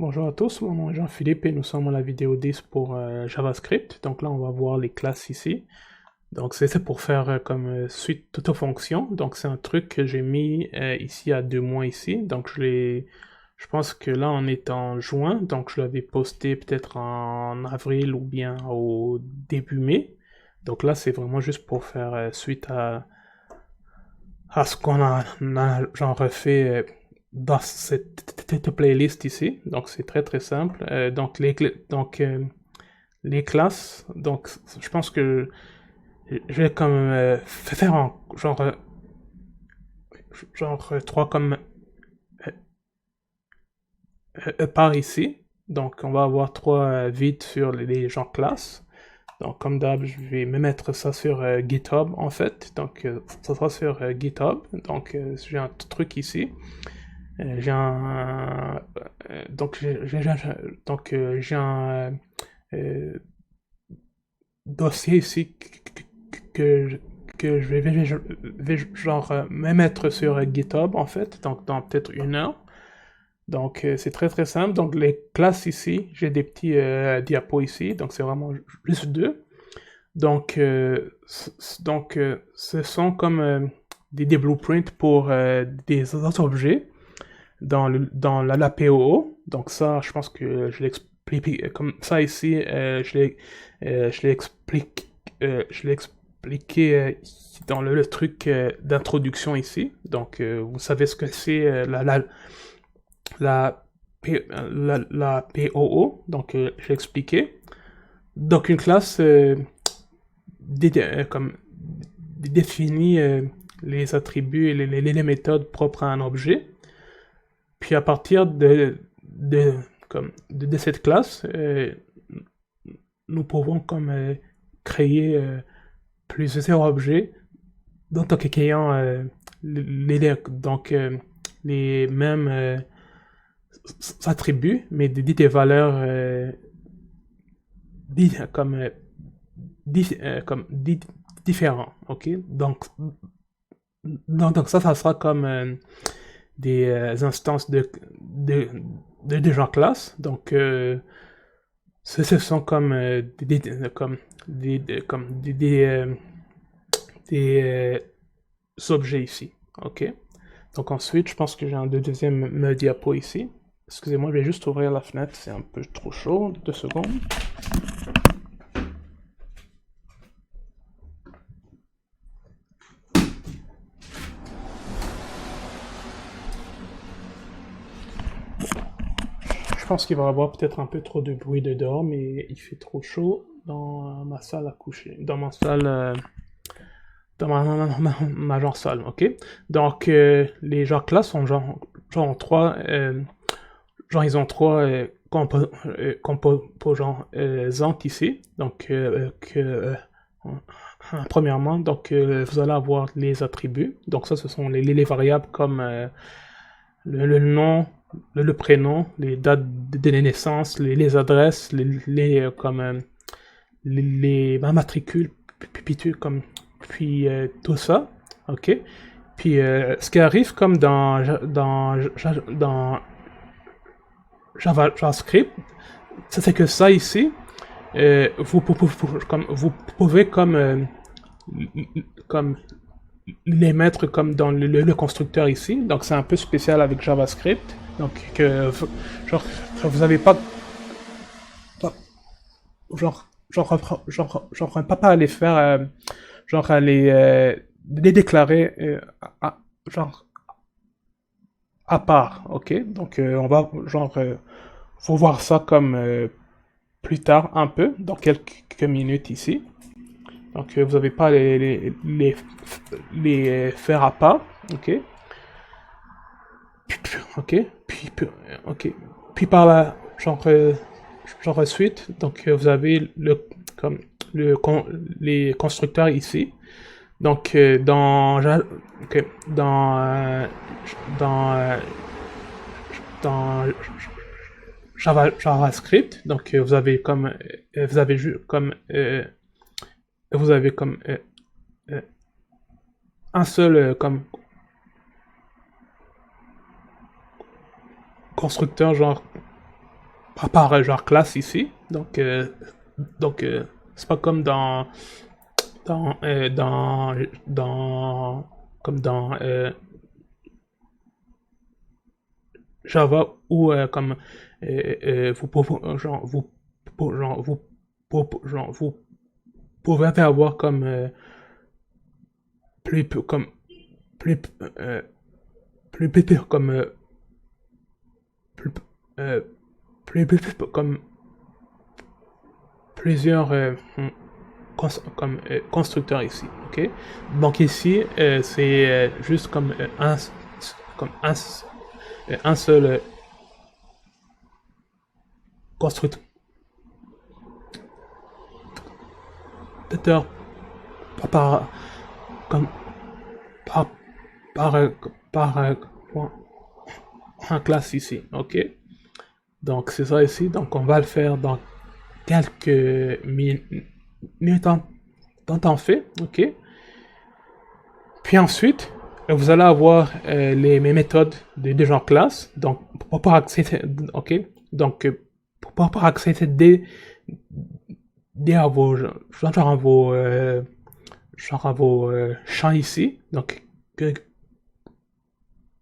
Bonjour à tous, mon nom est Jean-Philippe et nous sommes à la vidéo 10 pour JavaScript. Donc là, on va voir les classes ici. Donc c'est pour faire comme suite auto-fonction. Donc c'est un truc que j'ai mis ici à 2 mois ici. Donc je pense que là on est en juin. Donc je l'avais posté peut-être en avril ou bien au début mai. Donc là c'est vraiment juste pour faire suite à ce qu'on genre refait dans cette playlist ici. Donc c'est très très simple. Donc les classes, donc je pense que je vais comme faire en genre trois comme par ici. Donc on va avoir trois vides sur les genres classes. Donc comme d'hab, je vais me mettre ça sur GitHub en fait. Donc ça sera sur GitHub. Donc j'ai un truc ici. J'ai un donc j'ai un dossier ici que, que je vais genre me mettre sur GitHub en fait, donc dans peut-être 1 heure. Donc c'est très très simple. Donc les classes ici, j'ai des petits diapos ici, donc c'est vraiment juste deux. Donc ce sont comme des blueprints pour des autres objets dans la POO. Donc ça, je pense que je l'explique comme ça ici. Je l'ai expliqué dans le truc d'introduction ici. Donc vous savez ce que c'est la, la POO. Donc je l'ai expliqué. Donc une classe comme définit les attributs et les méthodes propres à un objet. Puis à partir de cette classe, nous pouvons comme créer plusieurs objets donc ayant les mêmes attributs, mais des valeurs comme, comme différents. Ok, donc ça sera comme des instances de genre classe. Donc, ce sont comme comme des objets ici. OK? Donc ensuite, je pense que j'ai un deuxième diapo ici. Excusez-moi, je vais juste ouvrir la fenêtre, c'est un peu trop chaud. 2 secondes. Je pense qu'il va y avoir peut-être un peu trop de bruit de dehors, mais il fait trop chaud dans ma salle à coucher. Dans ma salle dans ma genre salle, ok? Donc, les genres classes sont genre trois, ils ont trois composants ici. Donc, premièrement, donc, vous allez avoir les attributs. Donc, ça, ce sont les variables comme le nom, le prénom, les dates de naissance, les adresses, comme les matricules, comme puis tout ça, ok. Puis ce qui arrive comme dans JavaScript, c'est que ça ici, vous pouvez comme les mettre comme dans le constructeur ici. Donc c'est un peu spécial avec JavaScript. Donc que genre vous avez pas à les faire genre à les déclarer genre à part, ok? Donc on va faut voir ça comme plus tard un peu, dans quelques minutes ici. Donc vous n'avez pas les faire à part, ok? Ok? Ok. Puis par la genre ensuite, donc vous avez comme les constructeurs ici. Donc ok, dans dans JavaScript, donc vous avez comme euh, un seul comme constructeur genre genre classe ici. Donc c'est pas comme dans, euh, dans, comme dans Java où comme vous pouvez vous pouvez avoir comme comme plus euh, comme plus, euh, comme plusieurs constructeurs ici, ok? Donc ici c'est juste comme un seul constructeur par comme par par par en classe ici, ok? Donc c'est ça ici, donc on va le faire dans quelques minutes en temps fait, ok? Puis ensuite, vous allez avoir mes méthodes de genre classe, donc pour pouvoir accéder, ok? Donc pour pouvoir accéder dès à vos, genre à vos champs ici, donc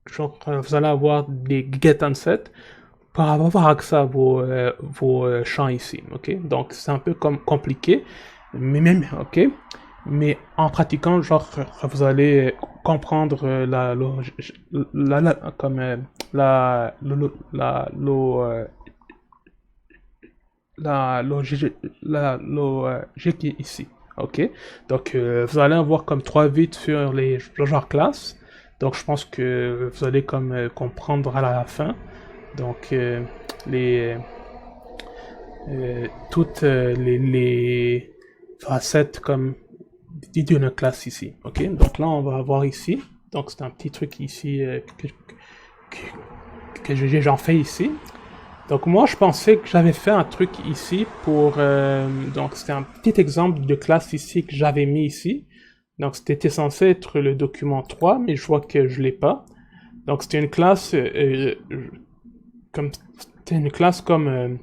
genre vous allez avoir des get onset pour avoir accès à vos champs ici, ok? Donc c'est un peu comme compliqué, mais même, ok? Mais en pratiquant, genre, vous allez comprendre comme la logique ici, ok? Donc vous allez avoir comme trois vides sur les genres classes. Donc je pense que vous allez comme comprendre à la fin. Donc les toutes les facettes comme d'une classe ici. Ok, donc là on va avoir ici. Donc c'est un petit truc ici que j'en fais ici. Donc moi je pensais que j'avais fait un truc ici pour donc c'était un petit exemple de classe ici que j'avais mis ici. Donc c'était censé être le document 3, mais je vois que je l'ai pas. Donc c'était une classe comme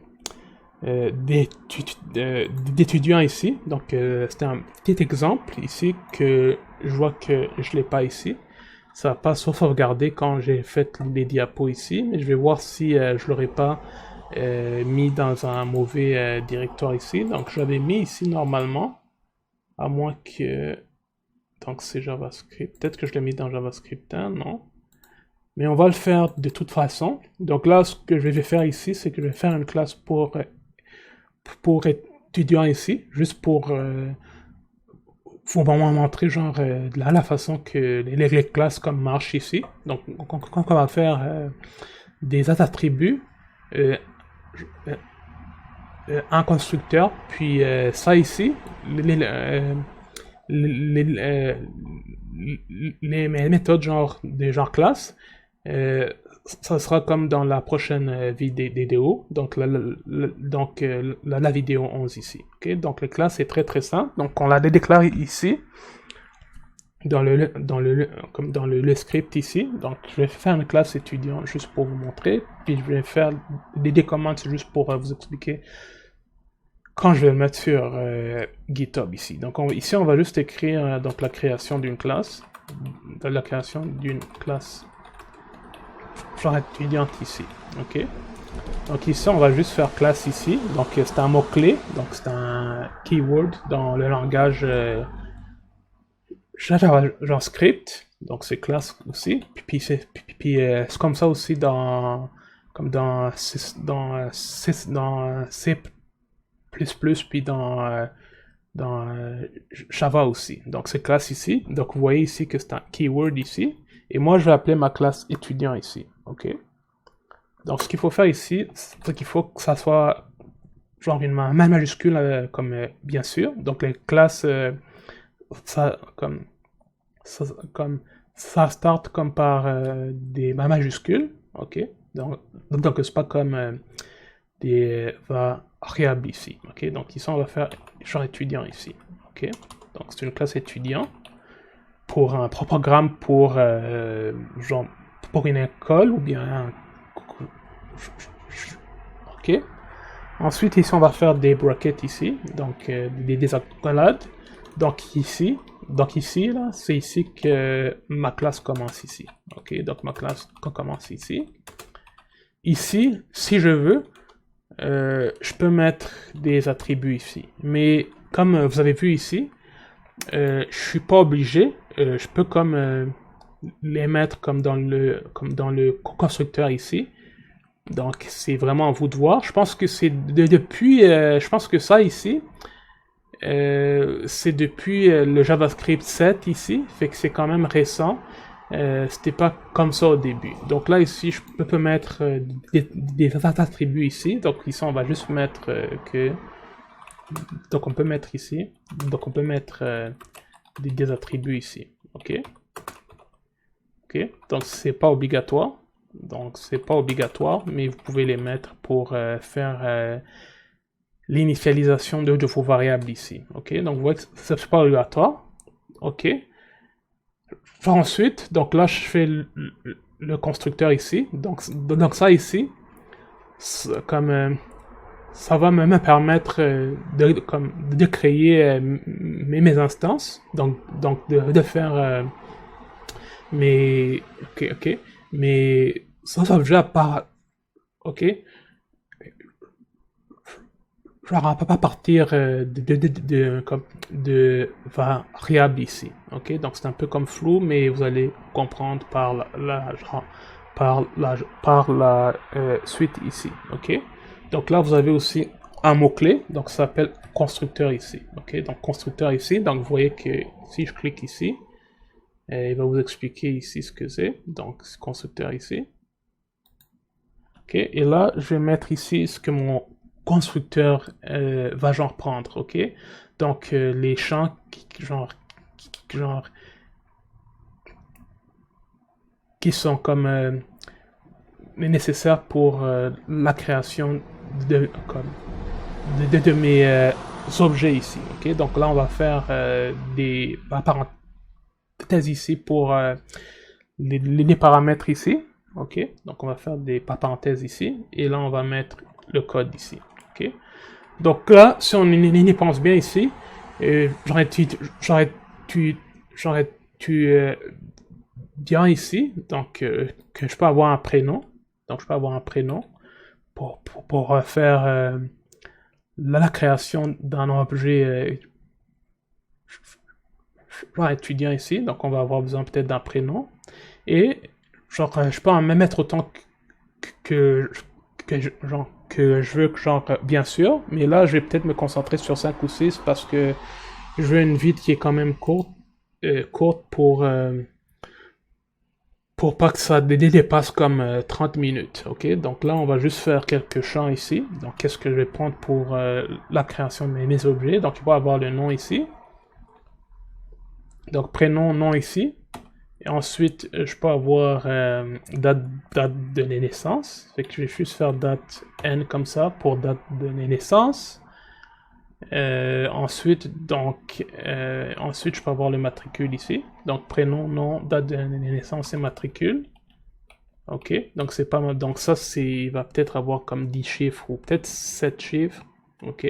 d'étudiants ici. Donc c'était un petit exemple ici que je vois que je l'ai pas ici. Ça va pas sauvegarder quand j'ai fait les diapos ici, mais je vais voir si je l'aurais pas mis dans un mauvais directoire ici. Donc je l'avais mis ici normalement, à moins que... Donc c'est JavaScript. Peut-être que je l'ai mis dans JavaScript 1, non? Mais on va le faire de toute façon. Donc là, ce que je vais faire ici, c'est que je vais faire une classe pour étudiants ici, juste pour vraiment montrer genre la façon que les classes comme marchent ici. Donc on va faire des attributs, euh, un constructeur, puis ça ici, les méthodes genre des genres classes, ça sera comme dans la prochaine vidéo, donc la vidéo 11 ici. Okay? Donc les classes est très très simple, donc on la déclare ici, comme dans le script ici. Donc je vais faire une classe étudiant juste pour vous montrer, puis je vais faire des commandes juste pour vous expliquer quand je vais le mettre sur GitHub ici. Donc ici on va juste écrire donc la création d'une classe, genre étudiante ici, ok? Donc ici on va juste faire classe ici, donc c'est un mot-clé, donc c'est un keyword dans le langage JavaScript, donc c'est classe aussi, puis c'est comme ça aussi dans C++, puis dans Java aussi. Donc c'est classe ici. Donc vous voyez ici que c'est un keyword ici. Et moi je vais appeler ma classe étudiant ici. Ok. Donc ce qu'il faut faire ici, c'est qu'il faut que ça soit genre une majuscule comme bien sûr. Donc les classes ça start comme par des majuscules. Ok. Donc c'est pas comme des variables ici. Ok, donc ici on va faire genre étudiant ici. Ok, donc c'est une classe étudiant pour un programme pour genre pour une école ou bien ok. Ensuite, ici, on va faire des brackets ici, donc des accolades. Donc ici, là, c'est ici que ma classe commence ici. Ok, donc ma classe commence ici. Ici, si je veux, je peux mettre des attributs ici. Mais comme vous avez vu ici, je suis pas obligé. Je peux comme les mettre comme dans le constructeur ici. Donc c'est vraiment à vous de voir. Je pense que c'est depuis, je pense que ça ici, c'est depuis le JavaScript 7 ici, fait que c'est quand même récent. C'était pas comme ça au début. Donc là ici, je peux mettre des attributs ici. Donc ici, on va juste mettre que. Donc on peut mettre ici. Donc on peut mettre des attributs ici. Ok. Ok. Donc c'est pas obligatoire. Donc c'est pas obligatoire, mais vous pouvez les mettre pour faire l'initialisation de vos variables ici. Ok, donc vous voyez que c'est pas obligatoire. Ok. Ensuite, donc là je fais le constructeur ici. Donc ça ici, comme ça va me permettre de créer mes instances. Donc de faire mes ok. Mais sans objet à part. Ok. Genre, on peut pas partir de variables ici. Ok, donc c'est un peu comme flou, mais vous allez comprendre par la suite ici. Ok, donc là vous avez aussi un mot-clé, donc ça s'appelle constructeur ici. Ok, donc constructeur ici, donc vous voyez que si je clique ici, il va vous expliquer ici ce que c'est. Donc constructeur ici. Ok, et là je vais mettre ici ce que mon constructeur va genre prendre, ok? Donc les champs qui sont comme nécessaires pour la création de mes objets ici, ok? Donc là on va faire des parenthèses ici pour les paramètres ici, ok? Donc on va faire des parenthèses ici et là on va mettre le code ici. Okay. Donc là, si on y pense bien ici, j'aurais dire ici, donc que je peux avoir un prénom. Donc je peux avoir un prénom pour faire la création d'un objet genre étudiant ici. Donc on va avoir besoin peut-être d'un prénom. Et genre je peux en même mettre autant que je veux, genre, bien sûr, mais là, je vais peut-être me concentrer sur 5 ou 6 parce que je veux une vie qui est quand même courte pour pas que ça dépasse comme 30 minutes, ok? Donc là, on va juste faire quelques champs ici. Donc, qu'est-ce que je vais prendre pour la création de mes objets? Donc, il va avoir le nom ici. Donc, prénom, nom ici. Et ensuite, je peux avoir date de naissance. Fait que je vais juste faire date N comme ça pour date de naissance. Ensuite, je peux avoir le matricule ici. Donc, prénom, nom, date de naissance et matricule. Ok, donc c'est pas mal. Donc ça, il va peut-être avoir comme 10 chiffres ou peut-être 7 chiffres. Ok.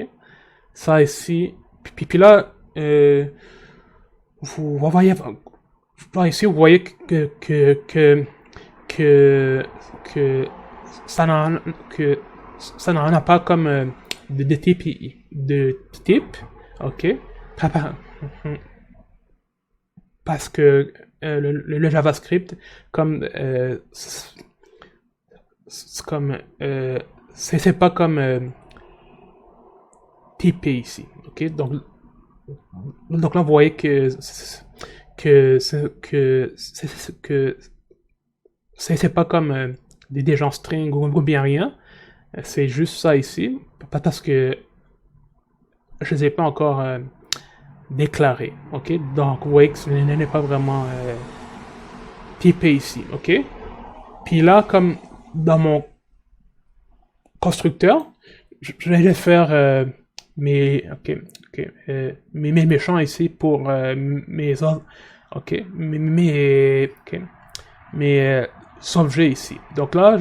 Ça ici. Puis là, vous voyez ici, vous voyez que ça n'en a pas comme de type, ok, parce que le JavaScript, c'est pas comme typé ici, ok, donc là vous voyez que c'est pas comme des gens string ou bien rien. C'est juste ça ici. Parce que je les ai pas encore déclarés. Ok? Donc vous voyez que ce n'est pas vraiment typé ici. Ok? Puis là, comme dans mon constructeur, je vais faire mes champs ici pour mes autres. Ok? Mes objets ici. Donc là,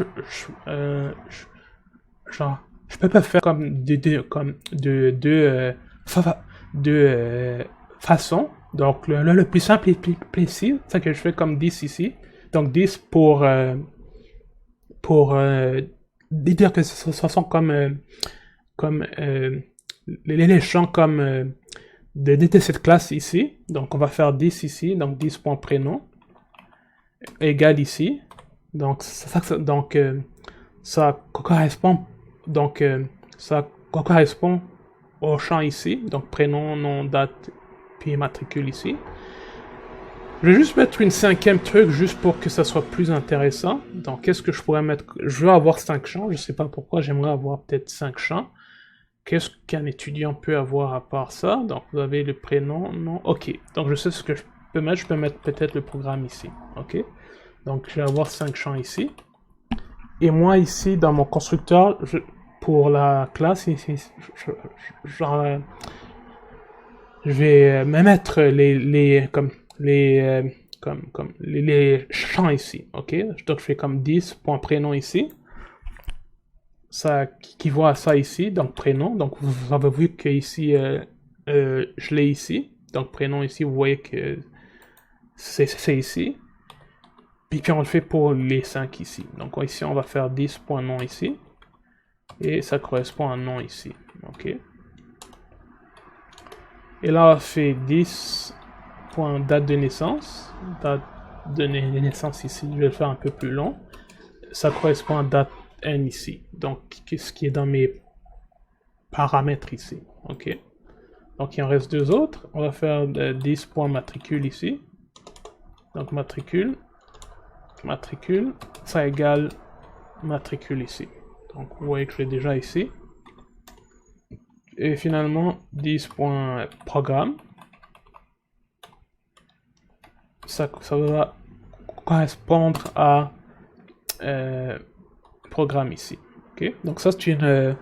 genre, je peux pas faire comme de deux façons. Donc le plus simple et plus précis, c'est que je fais comme 10 ici. Donc 10 pour dire que ce sont comme les champs comme de cette classe ici. Donc on va faire 10 ici, donc 10.prénom égale ici. Donc ça correspond au champ ici. Donc prénom, nom, date, puis matricule ici. Je vais juste mettre une cinquième truc juste pour que ça soit plus intéressant. Donc qu'est-ce que je pourrais mettre? Je veux avoir 5 champs, je sais pas pourquoi, j'aimerais avoir peut-être 5 champs. Qu'est-ce qu'un étudiant peut avoir à part ça? Donc vous avez le prénom, nom, ok. Donc je sais ce que je peux mettre, je peux mettre peut-être le programme ici, ok. Donc je vais avoir 5 champs ici. Et moi ici, dans mon constructeur, pour la classe, ici, je vais me mettre les champs ici, ok? Donc je fais comme 10.prénom ici. Ça qui voit ça ici, donc prénom. Donc vous avez vu que ici je l'ai ici. Donc prénom ici, vous voyez que c'est ici. Puis on le fait pour les 5 ici. Donc ici on va faire 10.nom ici. Et ça correspond à un nom ici. Ok. Et là on fait 10.date de naissance. Date de naissance ici, je vais le faire un peu plus long. Ça correspond à date N ici. Donc ce qui est dans mes paramètres ici. Ok. Donc il en reste deux autres. On va faire 10.matricule ici. Donc matricule, ça égale matricule ici. Donc vous voyez que je l'ai déjà ici. Et finalement 10.programme. Ça va correspondre à programme ici. Ok. Donc ça c'est une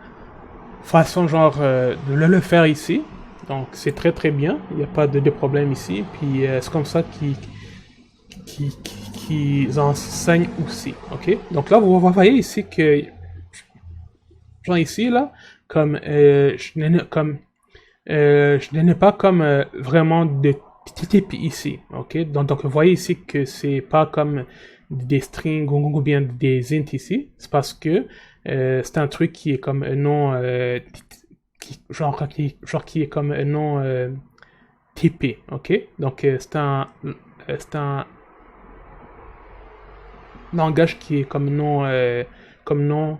façon genre de le faire ici. Donc c'est très très bien. Il n'y a pas de problème ici. Puis c'est comme ça qu'ils enseignent aussi. Ok. Donc là vous voyez ici que genre ici là comme je n'ai pas comme vraiment de type ici. Ok. Donc vous voyez ici que c'est pas comme des strings ou bien des int ici. C'est parce que c'est un truc qui est comme un nom qui est comme un nom typé. Ok. Donc c'est un langage qui est comme nom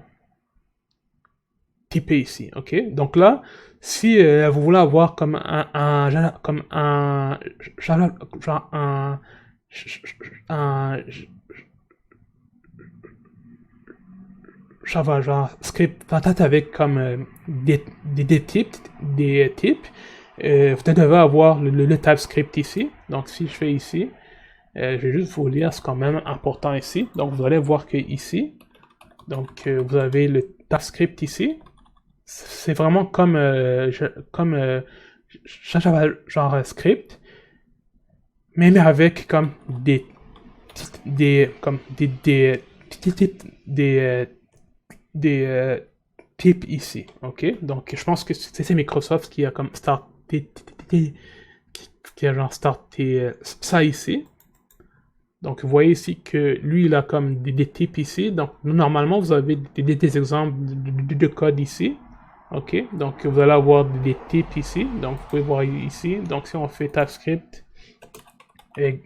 typé ici, ok. Donc là, si vous voulez avoir comme un Java genre script patate avec comme des types, vous devez avoir le TypeScript ici. Donc si je fais ici, je vais juste vous lire, c'est quand même important ici. Donc vous allez voir que ici, donc vous avez le TypeScript ici. C'est vraiment comme genre script, mais avec comme des types ici, ok. Donc je pense que c'est Microsoft qui a comme starté qui a genre starté ça ici. Donc vous voyez ici que lui il a comme des types ici. Donc normalement vous avez des exemples de code ici. Ok, donc vous allez avoir des types ici. Donc vous pouvez voir ici. Donc si on fait TypeScript et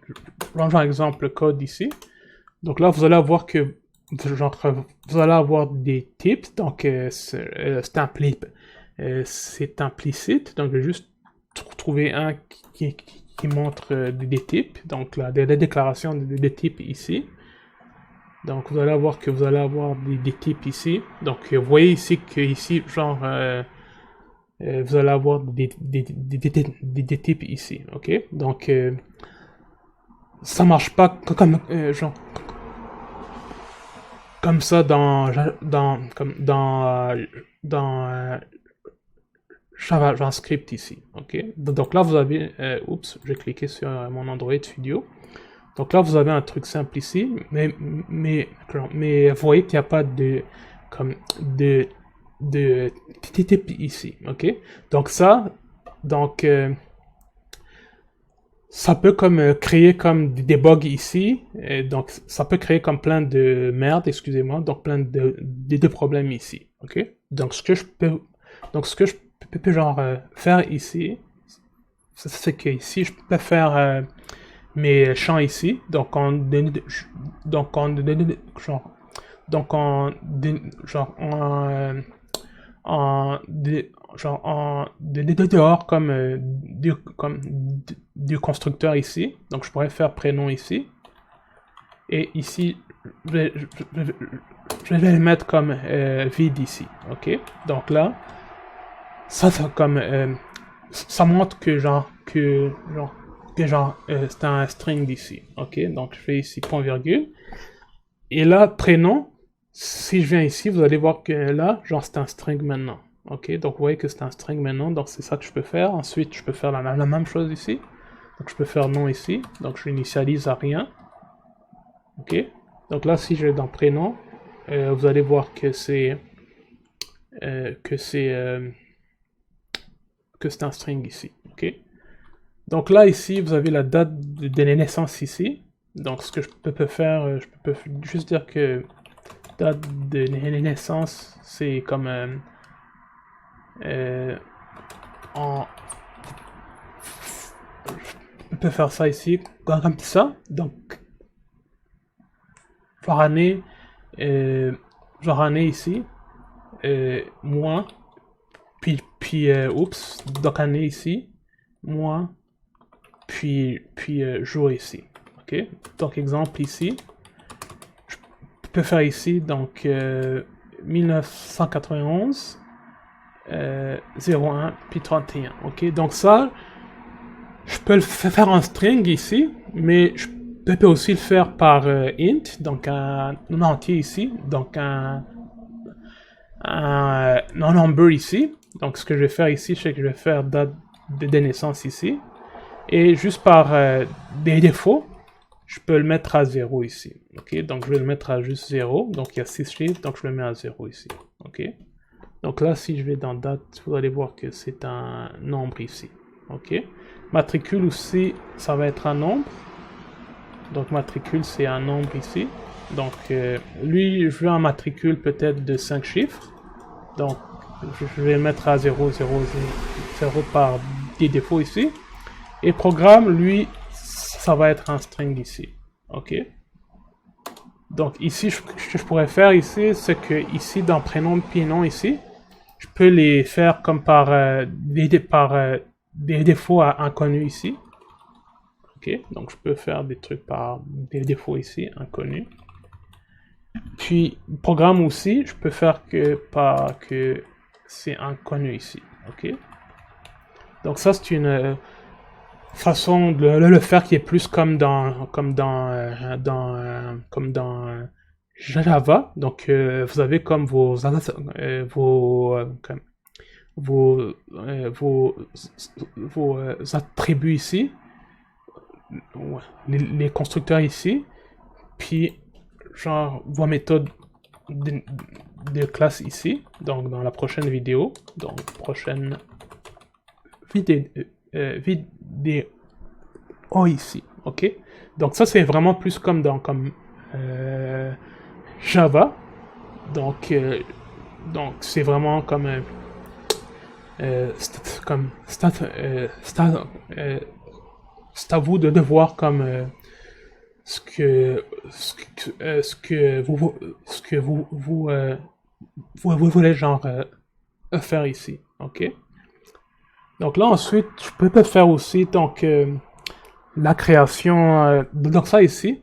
genre exemple code ici. Donc là vous allez avoir que genre vous allez avoir des types. Donc c'est implicite. Donc je vais juste trouver un qui montre des types. Donc là des déclarations de types ici. Donc vous allez voir que vous allez avoir des types ici. Donc vous voyez ici que ici genre vous allez avoir des types ici, ok. Donc ça marche pas genre comme ça dans JavaScript ici, ok. Donc là vous avez oups, j'ai cliqué sur mon Android Studio. Donc là, vous avez un truc simple ici, mais vous voyez qu'il n'y a pas de de type ici, ok? Donc ça, donc ça peut comme créer comme des bugs ici, et donc ça peut créer comme plein de merde, excusez-moi, donc plein de problèmes ici, ok? Donc ce que je peux genre faire ici, c'est que ici je peux faire mes champs ici, donc en donc en genre donc genre en dehors comme du constructeur ici. Donc je pourrais faire prénom ici. Et ici, je vais le mettre comme vide ici. Ok. Donc là, ça comme ça montre que c'est un string ici. Ok. Donc je fais ici point virgule. Et là, prénom, si je viens ici, vous allez voir que là, genre c'est un string maintenant. Ok, donc vous voyez que c'est un string maintenant, donc c'est ça que je peux faire. Ensuite, je peux faire la même chose ici. Donc je peux faire nom ici, donc je l'initialise à rien. Ok, donc là, si je vais dans prénom, vous allez voir que c'est un string ici. Ok, donc là, ici, vous avez la date de naissance ici. Donc ce que je peux faire, je peux juste dire que date de naissance, c'est comme on peut faire ça ici comme ça. Donc genre année ici, moins, puis oups, donc année ici, moins, puis jour ici. Ok, donc exemple ici, je peux faire ici donc 1991 01 puis 31. Ok, donc ça, je peux le faire en string ici, mais je peux aussi le faire par int, donc un entier ici, donc un non-number ici. Donc ce que je vais faire ici, c'est que je vais faire date de naissance ici. Et juste par des défauts, je peux le mettre à 0 ici. Ok, donc je vais le mettre à juste 0. Donc il y a 6 chiffres, donc je le mets à 0 ici. Ok. Donc là, si je vais dans date, vous allez voir que c'est un nombre ici. Ok. Matricule aussi, ça va être un nombre. Donc matricule, c'est un nombre ici. Donc lui, je veux un matricule peut-être de 5 chiffres. Donc je vais mettre à 0, 0, 0 par des défauts ici. Et programme, lui, ça va être un string ici. Ok. Donc ici, ce que je pourrais faire ici, c'est que ici, dans prénom puis nom ici, je peux les faire comme par des défauts inconnus ici. Ok, donc je peux faire des trucs par des défauts ici, inconnus. Puis, programme aussi, je peux faire que c'est inconnu ici. Ok. Donc ça, c'est une façon de le faire qui est plus comme dans Java. Donc vous avez comme vos attributs ici, les constructeurs ici, puis genre vos méthodes de classe ici. Donc dans la prochaine vidéo, donc prochaine vidéo ici, ok. Donc ça c'est vraiment plus comme dans Java. Donc c'est vraiment comme c'est à vous de voir comme ce que vous voulez genre faire ici, ok. Donc là ensuite je peux faire aussi donc la création donc ça ici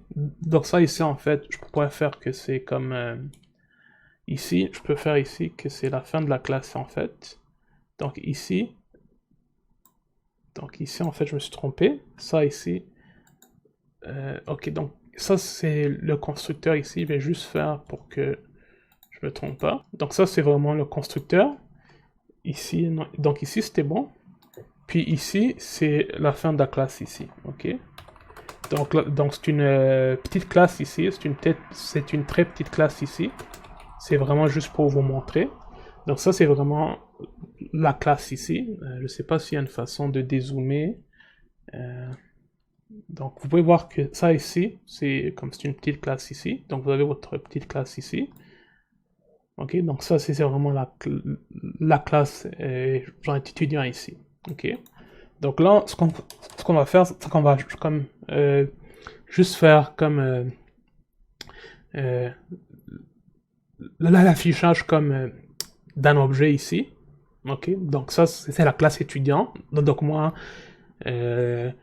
en fait je pourrais faire que c'est comme ici je peux faire ici que c'est la fin de la classe en fait. Donc ici en fait je me suis trompé, ça ici ok, donc ça c'est le constructeur ici, je vais juste faire pour que je me trompe pas. Donc ça c'est vraiment le constructeur ici, non, donc ici c'était bon. Puis ici, c'est la fin de la classe ici, ok. Donc c'est une petite classe ici, c'est une très petite classe ici. C'est vraiment juste pour vous montrer. Donc ça, c'est vraiment la classe ici. Je ne sais pas s'il y a une façon de dézoomer. Donc vous pouvez voir que ça ici, c'est comme c'est une petite classe ici. Donc vous avez votre petite classe ici. Ok, donc ça c'est vraiment la classe genre étudiant ici. Ok, donc là ce qu'on va faire, c'est qu'on va comme juste faire comme l'affichage comme d'un objet ici. Ok, donc ça c'est la classe étudiant. Donc moi je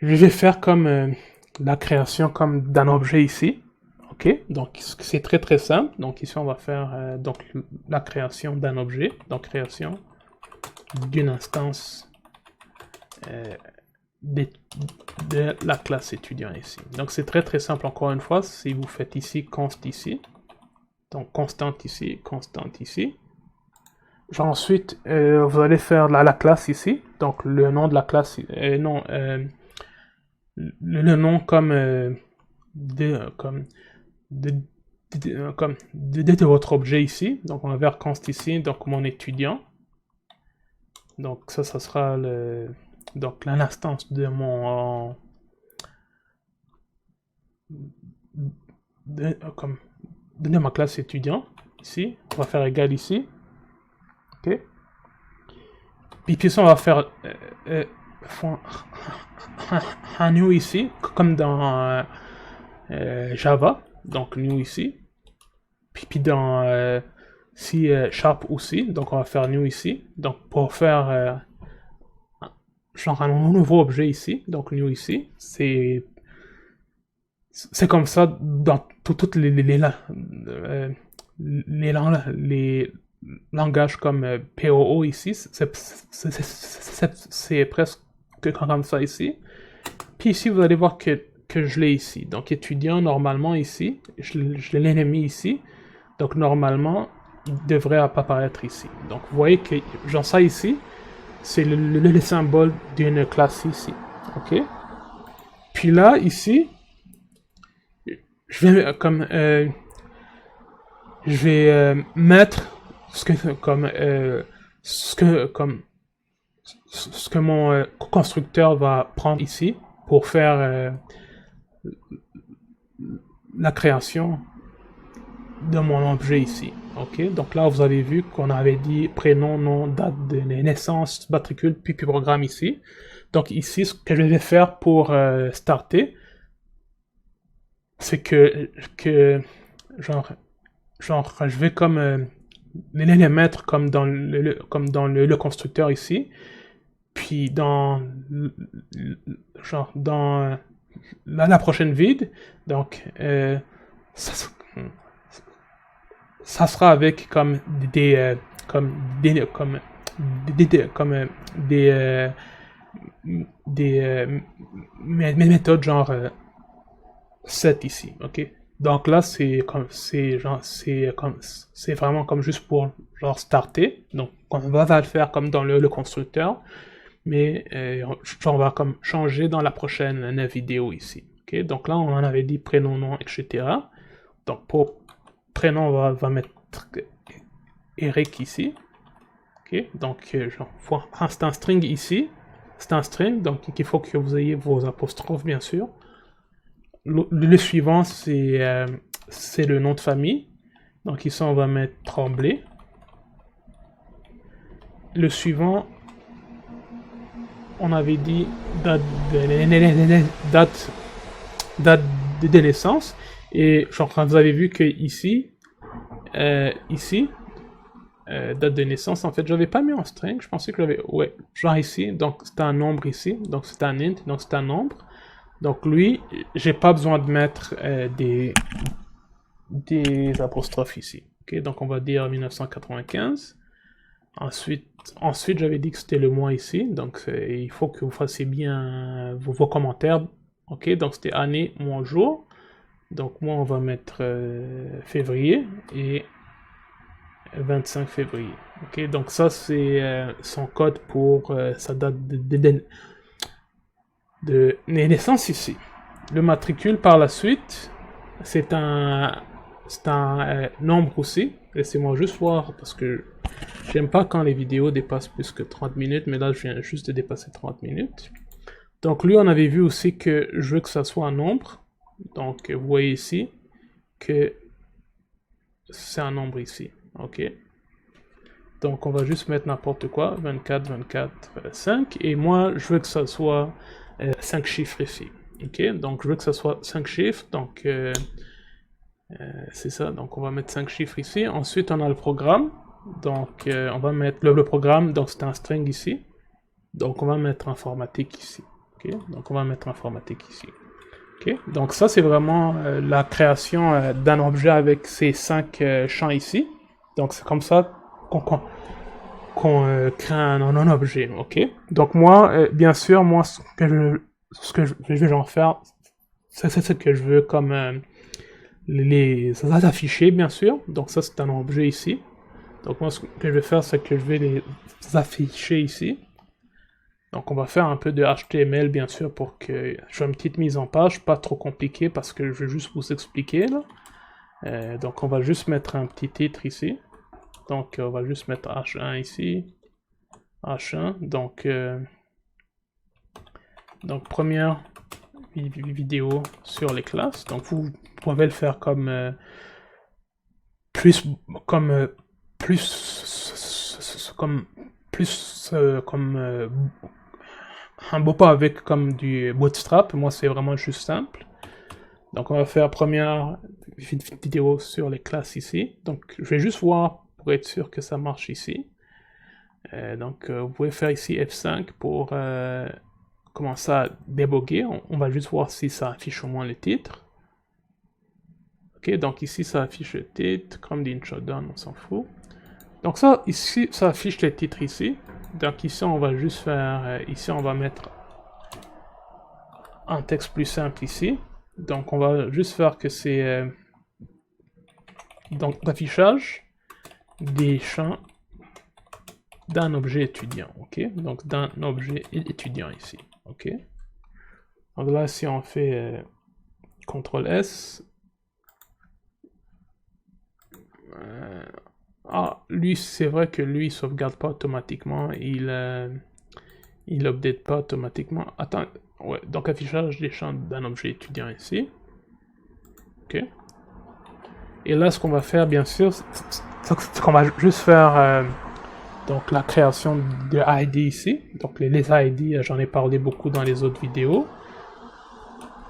vais faire comme la création comme d'un objet ici. Ok, donc c'est très très simple. Donc ici on va faire donc la création d'un objet. Donc création d'une instance de, de la classe étudiant ici. Donc c'est très très simple encore une fois. Si vous faites ici const ici, donc constante ici, constante ici. Genre ensuite vous allez faire la classe ici. Donc le nom de la classe, non, le nom comme de votre objet ici. Donc on va vers const ici, donc mon étudiant. Donc ça sera donc l'instance de mon de ma classe étudiant ici. On va faire égal ici. Ok. Puis ça on va faire un new ici, comme dans Java. Donc new ici. Puis dans si Sharp aussi, donc on va faire new ici. Donc pour faire genre un nouveau objet ici, donc new ici, c'est comme ça dans toutes les langages comme POO ici, c'est presque comme ça ici. Puis ici vous allez voir que je l'ai ici. Donc étudiant normalement ici, je l'ai mis ici. Donc normalement, il devrait apparaître ici. Donc vous voyez que genre ça ici, c'est le symbole d'une classe ici. Ok. Puis là ici, je vais comme je vais mettre ce que mon constructeur va prendre ici pour faire la création de mon objet ici. Ok, donc là vous avez vu qu'on avait dit prénom, nom, date de naissance, matricule, puis programme ici. Donc ici, ce que je vais faire pour starter, c'est que genre je vais comme les mettre comme dans le constructeur ici, puis dans genre dans la prochaine vide, donc ça sera avec comme des méthodes genre set ici, ok. Donc là c'est vraiment comme juste pour genre starter. Donc on va le faire comme dans le constructeur, mais on va comme changer dans la prochaine vidéo ici. Ok, donc là on en avait dit prénom, nom, etc. Donc pour prénom on va mettre Eric ici. Ok, donc c'est un string ici. C'est un string, donc il faut que vous ayez vos apostrophes bien sûr. Le suivant c'est le nom de famille. Donc ici on va mettre Tremblay. Le suivant, on avait dit date de naissance. Et genre vous avez vu que ici, date de naissance, en fait j'avais pas mis en string, je pensais que j'avais, ouais, genre ici, donc c'est un nombre ici, donc c'est un int, donc c'est un nombre. Donc lui, j'ai pas besoin de mettre des apostrophes ici. Ok, donc on va dire 1995. Ensuite j'avais dit que c'était le mois ici, donc il faut que vous fassiez bien vos commentaires. Ok, donc c'était année, mois, jour. Donc moi on va mettre février et 25 février. Ok, donc ça c'est son code pour sa date de naissance ici. Le matricule par la suite, c'est un nombre aussi. Laissez-moi juste voir, parce que j'aime pas quand les vidéos dépassent plus que 30 minutes, mais là je viens juste de dépasser 30 minutes. Donc lui, on avait vu aussi que je veux que ça soit un nombre. Donc vous voyez ici que c'est un nombre ici. Ok. Donc on va juste mettre n'importe quoi, 24, 24, 5. Et moi, je veux que ça soit 5 chiffres ici. Ok. Donc je veux que ça soit 5 chiffres. Donc c'est ça. Donc on va mettre 5 chiffres ici. Ensuite, on a le programme. Donc on va mettre le programme. Donc c'est un string ici. Donc on va mettre informatique ici. Okay. Donc on va mettre informatique ici. Okay. Donc ça c'est vraiment la création d'un objet avec ces 5 champs ici. Donc c'est comme ça qu'on crée un objet. Ok. Donc moi, bien sûr, moi ce que je vais en faire, c'est ce que je veux comme les afficher, bien sûr. Donc ça c'est un objet ici. Donc moi ce que je vais faire, c'est que je vais les afficher ici. Donc on va faire un peu de HTML bien sûr pour que je fasse une petite mise en page, pas trop compliqué parce que je vais juste vous expliquer là. Donc on va juste mettre un petit titre ici. Donc on va juste mettre H1 ici. H1. Donc première vidéo sur les classes. Donc vous pouvez le faire comme un beau pas avec comme du bootstrap. Moi c'est vraiment juste simple. Donc on va faire première vidéo sur les classes ici. Donc je vais juste voir pour être sûr que ça marche ici. Donc vous pouvez faire ici F5 pour commencer à déboguer. On va juste voir si ça affiche au moins le titre. Ok, donc ici ça affiche le titre, comme dit Showdown, on s'en fout. Donc ça, ici, ça affiche les titres ici. Donc ici on va juste faire, ici on va mettre un texte plus simple ici. Donc on va juste faire que c'est donc l'affichage des champs d'un objet étudiant, ok? Donc d'un objet étudiant ici, ok? Donc là si on fait CTRL S, lui c'est vrai que lui il sauvegarde pas automatiquement, il update pas automatiquement. Attends, ouais, donc affichage des champs d'un objet étudiant ici, ok? Et là ce qu'on va faire bien sûr, c'est qu'on va juste faire donc la création de ID ici. Donc les ID, j'en ai parlé beaucoup dans les autres vidéos.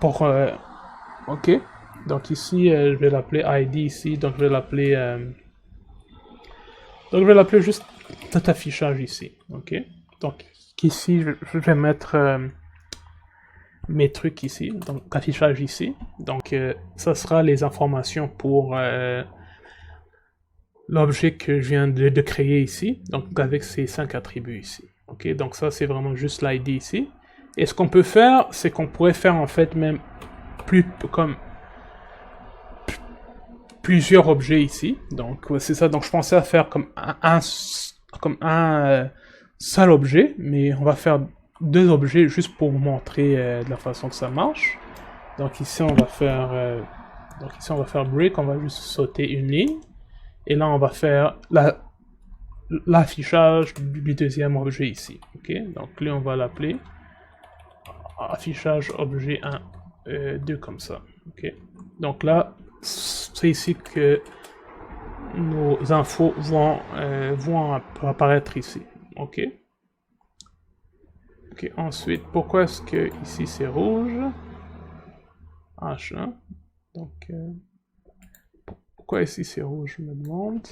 Pour ok. Donc ici, je vais l'appeler ID ici. Donc je vais l'appeler juste cet affichage ici. Ok. Donc ici, je vais mettre mes trucs ici. Donc affichage ici. Donc ça sera les informations pour l'objet que je viens de créer ici, donc avec ces 5 attributs ici. Ok, donc ça c'est vraiment juste l'ID ici. Et ce qu'on peut faire, c'est qu'on pourrait faire en fait même plusieurs objets ici. Donc c'est ça. Donc je pensais à faire comme un seul objet, mais on va faire 2 objets juste pour vous montrer de la façon que ça marche. Donc ici on va faire break, on va juste sauter une ligne. Et là, on va faire l'affichage du deuxième objet ici. Ok, donc là, on va l'appeler affichage objet 1, 2 comme ça. Ok, donc là, c'est ici que nos infos vont apparaître ici. Ok. Ok, ensuite, pourquoi est-ce que ici c'est rouge? H1. Donc, pourquoi ici c'est rouge, je me demande.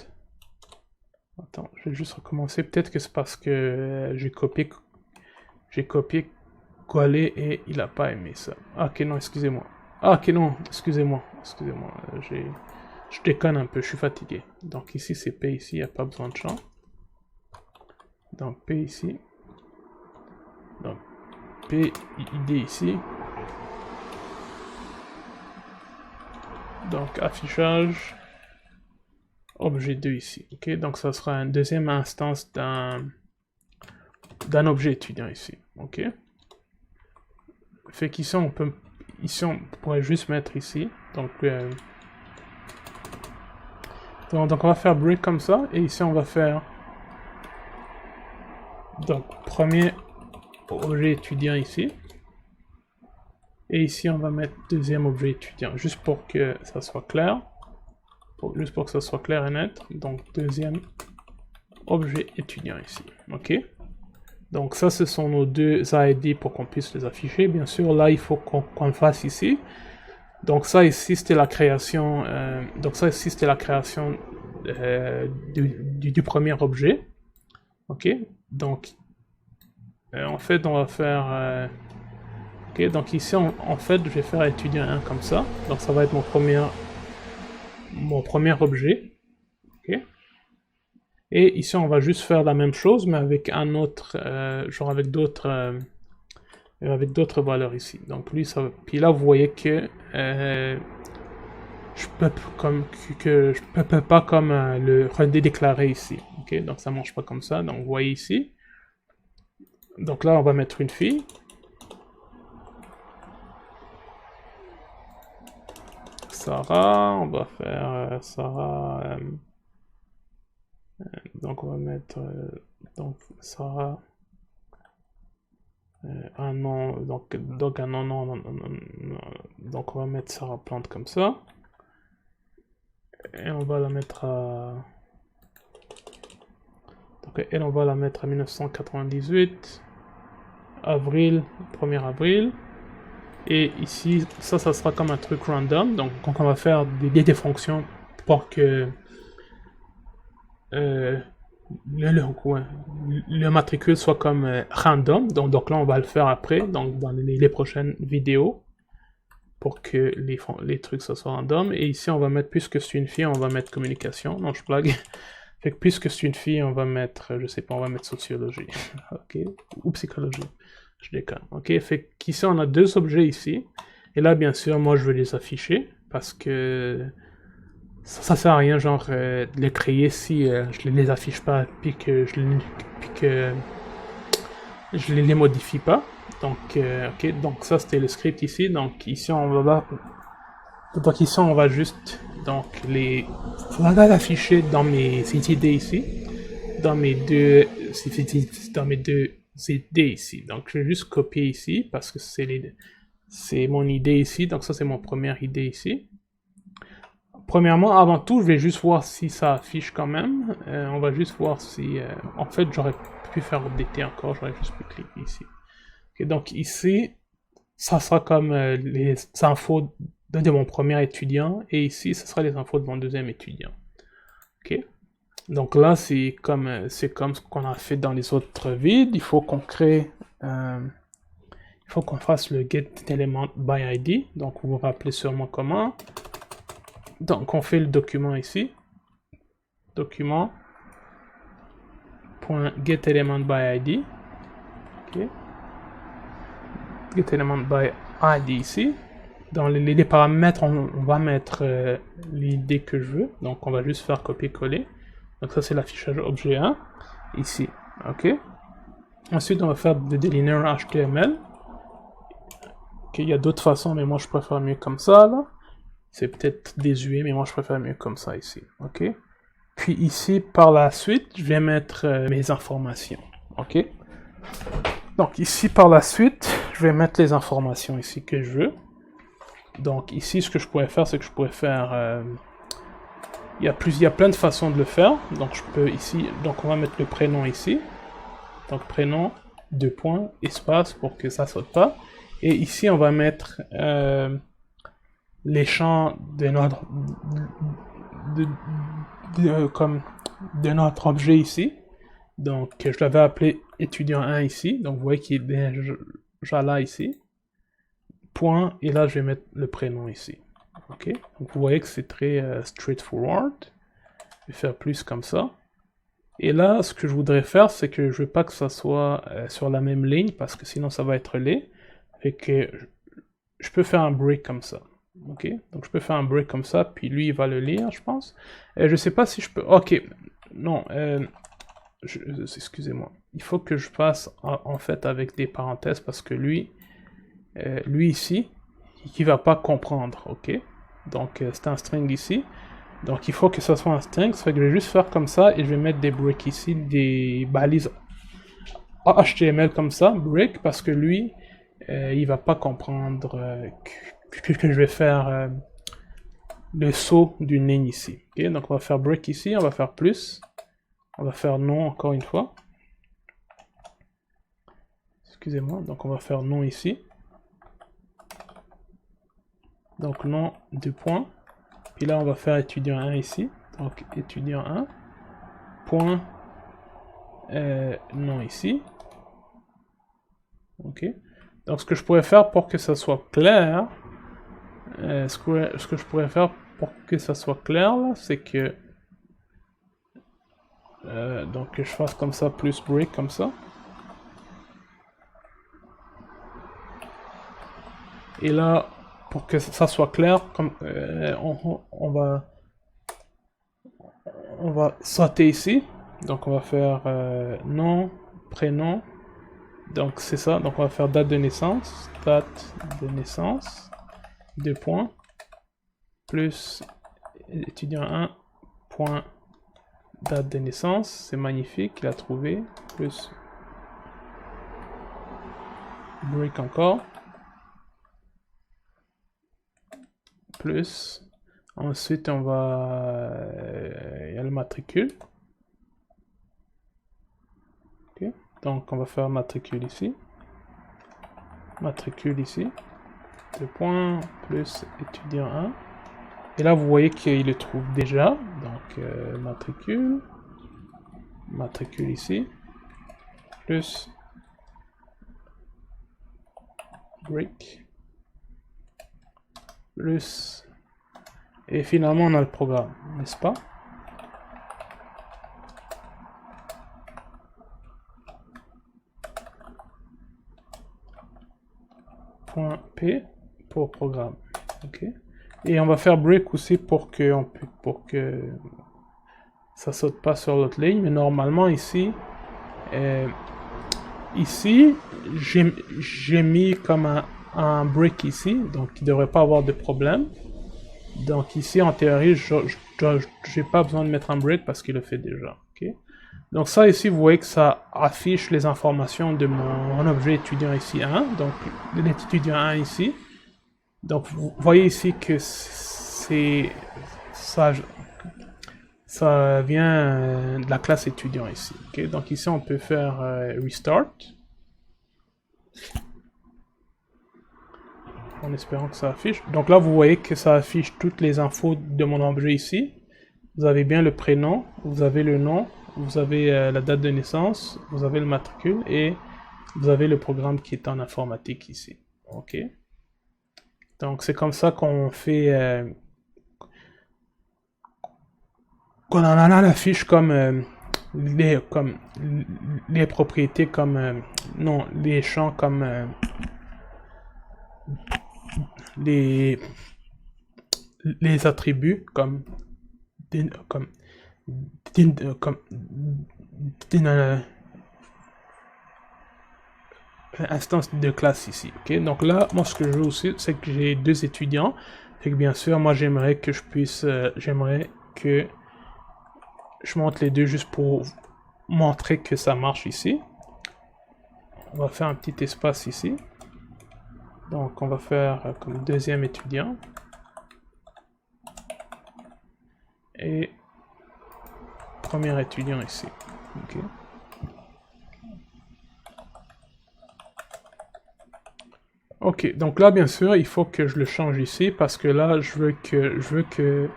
Attends, je vais juste recommencer. Peut-être que c'est parce que j'ai copié, collé et il a pas aimé ça. Ah, ok, non, excusez-moi. Ah, ok, non, excusez-moi. Je déconne un peu, je suis fatigué. Donc ici, c'est P ici, il n'y a pas besoin de champ. Donc P ici. Donc P, ID ici. Donc affichage. Objet 2 ici, ok, donc ça sera une deuxième instance d'un objet étudiant ici, ok. Fait qu'ici on pourrait juste mettre ici, donc Donc on va faire break comme ça, et ici on va faire donc premier objet étudiant ici, et ici on va mettre deuxième objet étudiant, juste pour que ça soit clair, juste pour que ça soit clair et net. Donc deuxième objet étudiant ici, ok. Donc ça, ce sont nos deux ID pour qu'on puisse les afficher. Bien sûr, là il faut qu'on le fasse ici. Donc ça ici c'était la création, du premier objet, ok. Donc en fait on va faire ok, donc ici en fait je vais faire étudiant 1 comme ça, donc ça va être mon premier objet, ok. Et ici on va juste faire la même chose mais avec un autre genre avec d'autres valeurs ici. Donc lui ça, puis là vous voyez que je peux pas comme le redéclarer ici, ok. Donc ça marche pas comme ça. Donc vous voyez ici, donc là on va mettre une fille, Sarah, on va faire Sarah, donc on va mettre donc Sarah, un nom, donc un nom, non, donc on va mettre Sarah Plante comme ça, et on va la mettre à, donc elle on va la mettre à 1998, avril, 1er avril. Et ici, ça sera comme un truc random. Donc on va faire des fonctions pour que le matricule soit comme random. Donc là, on va le faire après, donc dans les prochaines vidéos, pour que les trucs ça soit random. Et ici, on va mettre, puisque c'est une fille, on va mettre communication. Non, je blague. Fait que puisque c'est une fille, on va mettre, je sais pas, on va mettre sociologie. Ok. Ou psychologie. Je déconne. Ok, fait qu'ici on a deux objets ici. Et là, bien sûr, moi je veux les afficher parce que ça sert à rien, genre, de les créer si je les affiche pas puis que je les modifie pas. Donc, ok, donc ça c'était le script ici. Donc ici on va juste donc les afficher dans mes idées ici, dans mes deux idées ici. Donc je vais juste copier ici parce que c'est mon idée ici. Donc ça c'est mon première idée ici. Premièrement, avant tout, je vais juste voir si ça affiche quand même. On va juste voir si... en fait, j'aurais pu faire updater encore. J'aurais juste pu cliquer ici. Okay, donc ici, ça sera comme les infos de mon premier étudiant. Et ici, ce sera les infos de mon deuxième étudiant. Ok. Donc là, c'est comme ce qu'on a fait dans les autres vides. Il faut qu'on crée... il faut qu'on fasse le getElementById. Donc vous vous rappelez sûrement comment. Donc on fait le document ici. Document.getElementById. Okay. GetElementById ici. Dans les paramètres, on va mettre l'idée que je veux. Donc on va juste faire copier-coller. Donc ça c'est l'affichage objet 1, ici, ok. Ensuite on va faire des linéaires HTML. Ok, il y a d'autres façons, mais moi je préfère mieux comme ça, là. C'est peut-être désuet, mais moi je préfère mieux comme ça ici, ok. Puis ici, par la suite, je vais mettre mes informations, ok. Donc ici, par la suite, je vais mettre les informations ici que je veux. Donc ici, ce que je pourrais faire, c'est que je pourrais faire... il y a plein de façons de le faire. Donc je peux ici, donc on va mettre le prénom ici. Donc prénom, 2 points, espace pour que ça saute pas. Et ici on va mettre les champs de notre objet ici. Donc je l'avais appelé étudiant 1 ici. Donc vous voyez qu'il est déjà là ici. Point, et là je vais mettre le prénom ici. Ok, donc vous voyez que c'est très straightforward. Je vais faire plus comme ça. Et là, ce que je voudrais faire, c'est que je veux pas que ça soit sur la même ligne, parce que sinon ça va être laid. Fait que je peux faire un break comme ça. Ok, donc je peux faire un break comme ça, puis lui il va le lire, je pense. Je sais pas si je peux... Ok, non, excusez-moi. Il faut que je fasse en fait avec des parenthèses, parce que lui ici, qui va pas comprendre, ok. Donc c'est un string ici. Donc il faut que ça soit un string, ça fait que je vais juste faire comme ça et je vais mettre des breaks ici, des balises HTML comme ça, break, parce que lui, il va pas comprendre que je vais faire le saut d'une ligne ici. Okay? Donc on va faire break ici, on va faire plus, on va faire non encore une fois. Excusez-moi, donc on va faire non ici. Donc non, 2 points. Puis là on va faire étudiant 1 ici. Donc étudiant 1, point, non ici. Ok. Donc ce que je pourrais faire pour que ça soit clair, ce que je pourrais faire pour que ça soit clair là, c'est que donc que je fasse comme ça plus break comme ça. Et là, pour que ça soit clair, comme on va sauter ici. Donc on va faire nom, prénom. Donc c'est ça. Donc on va faire date de naissance, 2 points, plus étudiant 1, point, date de naissance. C'est magnifique, il a trouvé. Plus break encore. Plus. Ensuite, on va... il y a le matricule. Okay. Donc, on va faire matricule ici. Matricule ici. 2 points, plus étudiant 1. Et là, vous voyez qu'il le trouve déjà. Donc, matricule. Matricule ici. Plus break. Plus... Et finalement, on a le programme, n'est-ce pas? Point P pour programme. Ok. Et on va faire break aussi pour que ça saute pas sur l'autre ligne. Mais normalement ici, j'ai mis comme un break ici, donc il ne devrait pas avoir de problème. Donc ici, en théorie, je n'ai pas besoin de mettre un break parce qu'il le fait déjà. Okay? Donc ça ici, vous voyez que ça affiche les informations de mon objet étudiant ici 1. Donc l'étudiant 1 ici. Donc vous voyez ici que ça vient de la classe étudiant ici. Okay? Donc ici, on peut faire restart. En espérant que ça affiche. Donc là, vous voyez que ça affiche toutes les infos de mon objet ici. Vous avez bien le prénom, vous avez le nom, vous avez la date de naissance, vous avez le matricule et vous avez le programme qui est en informatique ici. Ok. Donc c'est comme ça qu'on fait... qu'on en affiche comme les propriétés comme... non, les champs comme... les attributs comme instance de classe ici. Ok, donc là, moi ce que je veux aussi, c'est que j'ai 2 étudiants. Fait que bien sûr, moi j'aimerais que je puisse, j'aimerais que je monte les deux juste pour montrer que ça marche ici. On va faire un petit espace ici. Donc on va faire comme deuxième étudiant. Et premier étudiant ici. Okay. Ok, donc là bien sûr il faut que je le change ici parce que là je veux que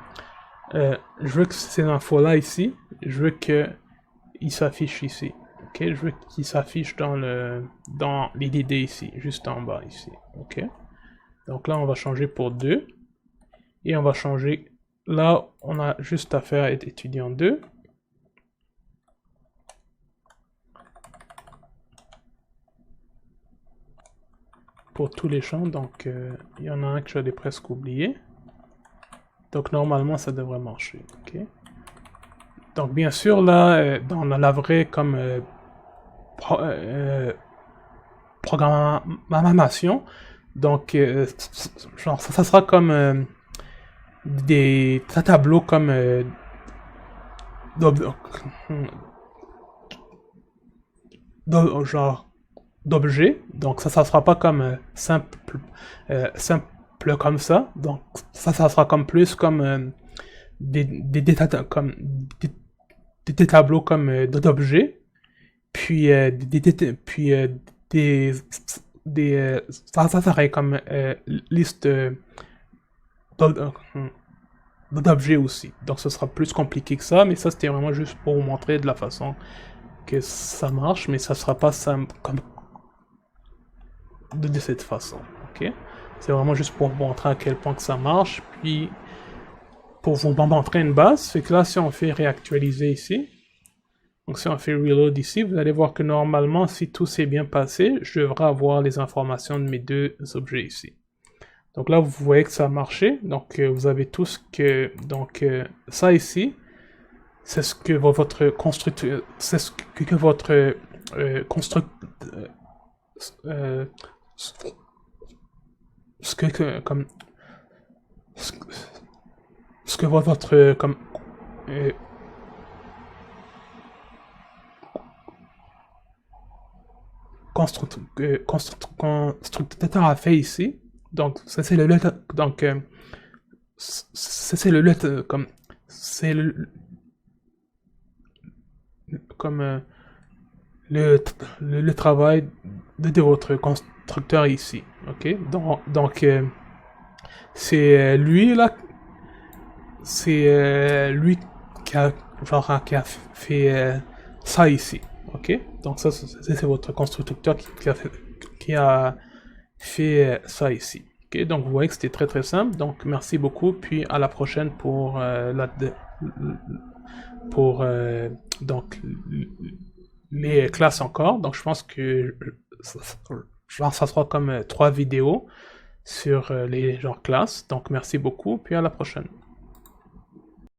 ces infos là ici, je veux que ils s'affichent ici. Ok, je veux qu'il s'affiche dans l'IDD ici, juste en bas ici. Ok, donc là on va changer pour 2 et on va changer. Là on a juste à faire étudiant 2. Pour tous les champs, donc il y en a un que j'avais presque oublié. Donc normalement ça devrait marcher. Okay. Donc bien sûr là, dans la vraie comme programmation, donc genre ça sera comme des tableaux comme d'ob- genre d'objets. Donc ça sera pas comme simple comme ça. Donc ça sera comme plus comme comme des tableaux comme d'objets. Puis des ça serait comme liste d'objets aussi. Donc ce sera plus compliqué que ça, mais ça c'était vraiment juste pour vous montrer de la façon que ça marche, mais ça sera pas simple comme de cette façon. Ok, c'est vraiment juste pour vous montrer à quel point que ça marche, puis pour vous montrer une base. Fait que là, si on fait réactualiser ici, donc si on fait reload ici, vous allez voir que normalement, si tout s'est bien passé, je devrais avoir les informations de mes deux objets ici. Donc là, vous voyez que ça a marché. Donc vous avez tout ce que... Donc ça ici, c'est ce que votre constructeur... C'est ce que votre ce comme... Ce que votre... comme... euh, constructeur a fait ici. Donc, ça c'est le donc c'est le comme c'est comme le travail de votre constructeur ici. Ok, donc c'est lui là, c'est lui qui a qui a fait ça ici. Ok, donc ça c'est votre constructeur qui a fait ça ici. Ok, donc vous voyez que c'était très très simple. Donc merci beaucoup, puis à la prochaine pour pour donc les classes encore. Donc je pense que genre ça sera comme 3 vidéos sur les genres classes. Donc merci beaucoup, puis à la prochaine.